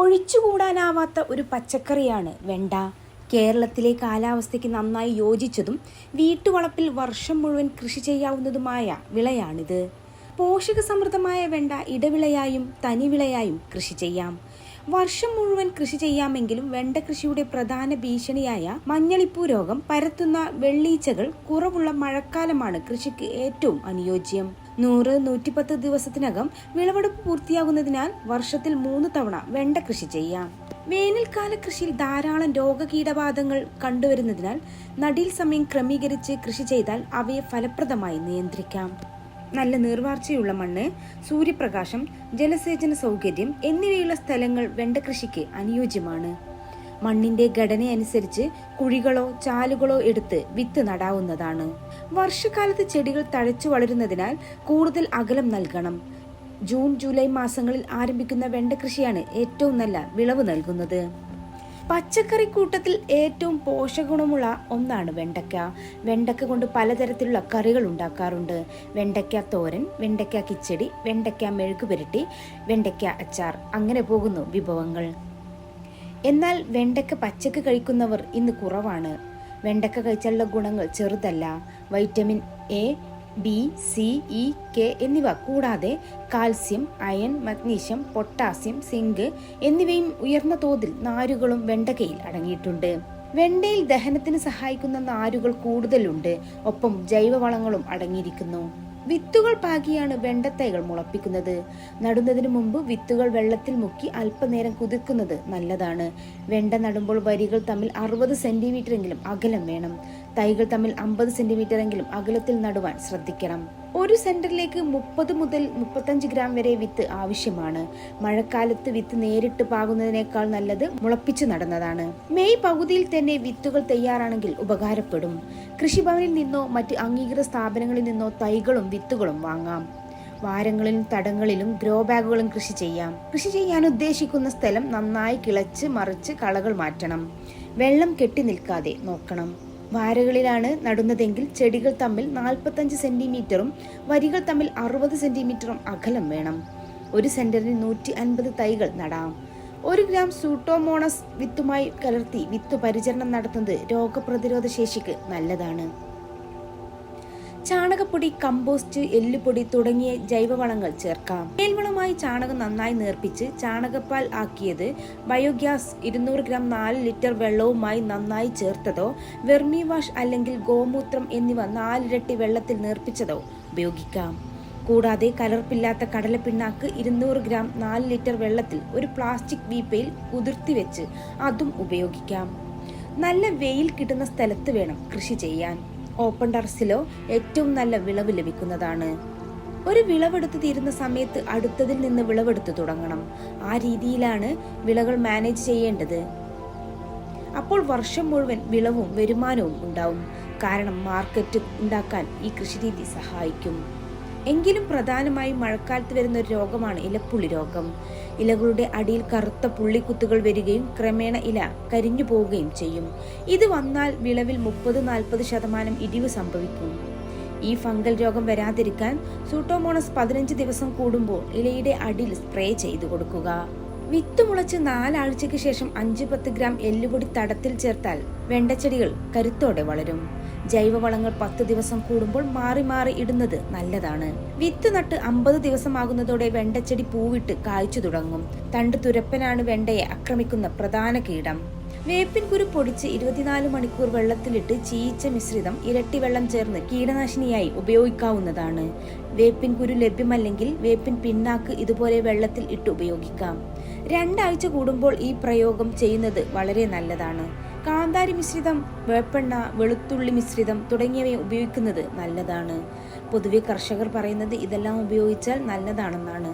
ഒഴിച്ചുകൂടാനാവാത്ത ഒരു പച്ചക്കറിയാണ് വെണ്ട. കേരളത്തിലെ കാലാവസ്ഥയ്ക്ക് നന്നായി യോജിച്ചതും വീട്ടുവളപ്പിൽ വർഷം മുഴുവൻ കൃഷി ചെയ്യാവുന്നതുമായ വിളയാണിത്. പോഷകസമൃദ്ധമായ വെണ്ട ഇടവിളയായും തനിവിളയായും കൃഷി ചെയ്യാം. വർഷം മുഴുവൻ കൃഷി ചെയ്യാമെങ്കിലും വെണ്ട കൃഷിയുടെ പ്രധാന ഭീഷണിയായ മഞ്ഞളിപ്പൂ രോഗം പരത്തുന്ന വെള്ളീച്ചകൾ കുറവുള്ള മഴക്കാലമാണ് കൃഷിക്ക് ഏറ്റവും അനുയോജ്യം. 100-110 ദിവസത്തിനകം വിളവെടുപ്പ് പൂർത്തിയാകുന്നതിനാൽ വർഷത്തിൽ 3 തവണ വെണ്ട കൃഷി ചെയ്യാം. വേനൽക്കാല കൃഷിയിൽ ധാരാളം രോഗകീടബാധകൾ കണ്ടുവരുന്നതിനാൽ നടീൽ സമയം ക്രമീകരിച്ച് കൃഷി ചെയ്താൽ അവയെ ഫലപ്രദമായി നിയന്ത്രിക്കാം. നല്ല നീർവാർച്ചയുള്ള മണ്ണ്, സൂര്യപ്രകാശം, ജലസേചന സൗകര്യം എന്നിവയുള്ള സ്ഥലങ്ങൾ വെണ്ട കൃഷിക്ക് അനുയോജ്യമാണ്. മണ്ണിന്റെ ഘടനയനുസരിച്ച് കുഴികളോ ചാലുകളോ എടുത്ത് വിത്ത് നടാവുന്നതാണ്. വർഷകാലത്ത് ചെടികൾ തഴച്ചു വളരുന്നതിനാൽ കൂടുതൽ അകലം നൽകണം. ജൂൺ-ജൂലൈ മാസങ്ങളിൽ ആരംഭിക്കുന്ന വെണ്ട കൃഷിയാണ് ഏറ്റവും നല്ല വിളവ് നൽകുന്നത്. പച്ചക്കറിക്കൂട്ടത്തിൽ ഏറ്റവും പോഷകഗുണമുള്ള ഒന്നാണ് വെണ്ടയ്ക്ക. വെണ്ടയ്ക്ക കൊണ്ട് പലതരത്തിലുള്ള കറികൾ ഉണ്ടാക്കാറുണ്ട്. വെണ്ടയ്ക്ക തോരൻ, വെണ്ടയ്ക്ക കിച്ചടി, വെണ്ടയ്ക്ക മെഴുകുപുരട്ടി, വെണ്ടയ്ക്ക അച്ചാർ, അങ്ങനെ പോകുന്നു വിഭവങ്ങൾ. എന്നാൽ വെണ്ടയ്ക്ക പച്ചക്ക് കഴിക്കുന്നവർ ഇന്ന് കുറവാണ്. വെണ്ടയ്ക്ക കഴിച്ചാലുള്ള ഗുണങ്ങൾ ചെറുതല്ല. Vitamin A, B, C, E, K എന്നിവ കൂടാതെ calcium, iron, magnesium, potassium, zinc എന്നിവയും ഉയർന്ന തോതിൽ നാരുകളും വെണ്ടയ്ക്കയിൽ അടങ്ങിയിട്ടുണ്ട്. വെണ്ടയിൽ ദഹനത്തിന് സഹായിക്കുന്ന നാരുകൾ കൂടുതലുണ്ട്. ഒപ്പം ജൈവവളങ്ങളും അടങ്ങിയിരിക്കുന്നു. വിത്തുകൾ പാകിയാണ് വെണ്ടത്തൈകൾ മുളപ്പിക്കുന്നത്. നടുന്നതിന് മുമ്പ് വിത്തുകൾ വെള്ളത്തിൽ മുക്കി അല്പനേരം കുതിർക്കുന്നത് നല്ലതാണ്. വെണ്ട നടുമ്പോൾ വരികൾ തമ്മിൽ 60 സെന്റിമീറ്ററെങ്കിലും അകലം വേണം. തൈകൾ തമ്മിൽ 50 സെന്റിമീറ്ററെങ്കിലും അകലത്തിൽ നടുവാൻ ശ്രദ്ധിക്കണം. ഒരു സെന്ററിലേക്ക് 30 മുതൽ 35 ഗ്രാം വരെ വിത്ത് ആവശ്യമാണ്. മഴക്കാലത്ത് വിത്ത് നേരിട്ട് പാകുന്നതിനേക്കാൾ നല്ലത് മുളപ്പിച്ചു നടുന്നതാണ്. മെയ് പകുതിയിൽ തന്നെ വിത്തുകൾ തയ്യാറാണെങ്കിൽ ഉപകാരപ്പെടും. കൃഷിഭവനിൽ നിന്നോ മറ്റ് അംഗീകൃത സ്ഥാപനങ്ങളിൽ നിന്നോ തൈകളും വിത്തുകളും വാങ്ങാം. വാരങ്ങളിലും തടങ്ങളിലും ഗ്രോ ബാഗുകളും കൃഷി ചെയ്യാം. കൃഷി ചെയ്യാൻ ഉദ്ദേശിക്കുന്ന സ്ഥലം നന്നായി കിളച്ച് മറിച്ച് കളകൾ മാറ്റണം. വെള്ളം കെട്ടി നിൽക്കാതെ നോക്കണം. വാരകളിലാണ് നടുന്നതെങ്കിൽ ചെടികൾ തമ്മിൽ 45 സെന്റിമീറ്ററും വരികൾ തമ്മിൽ 60 സെന്റിമീറ്ററും അകലം വേണം. ഒരു സെന്ററിൽ 150 തൈകൾ നടാം. 1 ഗ്രാം സൂട്ടോമോണസ് വിത്തുമായി കലർത്തി വിത്ത് പരിചരണം നടത്തുന്നത് രോഗപ്രതിരോധ ശേഷിക്ക് നല്ലതാണ്. ചാണകപ്പൊടി, കമ്പോസ്റ്റ്, എല്ലുപൊടി തുടങ്ങിയ ജൈവവളങ്ങൾ ചേർക്കാം. മേൽവളമായി ചാണകം നന്നായി നേർപ്പിച്ച് ചാണകപ്പാൽ ആക്കിയത്, ബയോഗ്യാസ് 200 ഗ്രാം 4 ലിറ്റർ വെള്ളവുമായി നന്നായി ചേർത്തതോ, വെർമി വാഷ് അല്ലെങ്കിൽ ഗോമൂത്രം എന്നിവ 4 ഇരട്ടി വെള്ളത്തിൽ നേർപ്പിച്ചതോ ഉപയോഗിക്കാം. കൂടാതെ കലർപ്പില്ലാത്ത കടലപ്പിണ്ണാക്ക് 200 ഗ്രാം 4 ലിറ്റർ വെള്ളത്തിൽ ഒരു പ്ലാസ്റ്റിക് വീപ്പയിൽ കുതിർത്തി വെച്ച് അതും ഉപയോഗിക്കാം. നല്ല വെയിൽ കിട്ടുന്ന സ്ഥലത്ത് വേണം കൃഷി ചെയ്യാൻ. ഓപ്പൺ ടെറസിലോ ഏറ്റവും നല്ല വിളവ് ലഭിക്കുന്നതാണ്. ഒരു വിളവെടുത്ത് തീരുന്ന സമയത്ത് അടുത്തതിൽ നിന്ന് വിളവെടുത്ത് തുടങ്ങണം. ആ രീതിയിലാണ് വിളകൾ മാനേജ് ചെയ്യേണ്ടത്. അപ്പോൾ വർഷം മുഴുവൻ വിളവും വരുമാനവും ഉണ്ടാവും. കാരണം മാർക്കറ്റ് ഉണ്ടാക്കാൻ ഈ കൃഷിരീതി സഹായിക്കും. എങ്കിലും പ്രധാനമായും മഴക്കാലത്ത് വരുന്ന ഒരു രോഗമാണ് ഇലപ്പുള്ളി രോഗം. ഇലകളുടെ അടിയിൽ കറുത്ത പുള്ളിക്കുത്തുകൾ വരികയും ക്രമേണ ഇല കരിഞ്ഞു പോവുകയും ചെയ്യും. ഇത് വന്നാൽ വിളവിൽ 30-40% ഇടിവ് സംഭവിക്കും. ഈ ഫംഗൽ രോഗം വരാതിരിക്കാൻ സൂട്ടോമോണസ് 15 ദിവസം കൂടുമ്പോൾ ഇലയുടെ അടിയിൽ സ്പ്രേ ചെയ്തു കൊടുക്കുക. വിത്ത് മുളച്ച് 4 ആഴ്ചയ്ക്ക് ശേഷം 5-10 ഗ്രാം എല്ലുപൊടി തടത്തിൽ ചേർത്താൽ വെണ്ടച്ചെടികൾ കരുത്തോടെ വളരും. ജൈവവളങ്ങൾ 10 ദിവസം കൂടുമ്പോൾ മാറി മാറി ഇടുന്നത് നല്ലതാണ്. വിത്ത് നട്ട് 50 ദിവസമാകുന്നതോടെ വെണ്ടച്ചെടി പൂവിട്ട് കായ്ച്ചു തുടങ്ങും. തണ്ട് തുരപ്പനാണ് വെണ്ടയെ ആക്രമിക്കുന്ന പ്രധാന കീടം. വേപ്പിൻ കുരു പൊടിച്ച് 24 മണിക്കൂർ വെള്ളത്തിലിട്ട് ചീയിച്ച മിശ്രിതം ഇരട്ടി വെള്ളം ചേർന്ന് കീടനാശിനിയായി ഉപയോഗിക്കാവുന്നതാണ്. വേപ്പിൻ കുരു ലഭ്യമല്ലെങ്കിൽ വേപ്പിൻ പിണ്ണാക്ക് ഇതുപോലെ വെള്ളത്തിൽ ഇട്ട് ഉപയോഗിക്കാം. 2 ആഴ്ച കൂടുമ്പോൾ ഈ പ്രയോഗം ചെയ്യുന്നത് വളരെ നല്ലതാണ്. കാന്താരി മിശ്രിതം, വേപ്പെണ്ണ, വെളുത്തുള്ളി മിശ്രിതം തുടങ്ങിയവ ഉപയോഗിക്കുന്നത് നല്ലതാണ്. പൊതുവെ കർഷകർ പറയുന്നത് ഇതെല്ലാം ഉപയോഗിച്ചാൽ നല്ലതാണെന്നാണ്.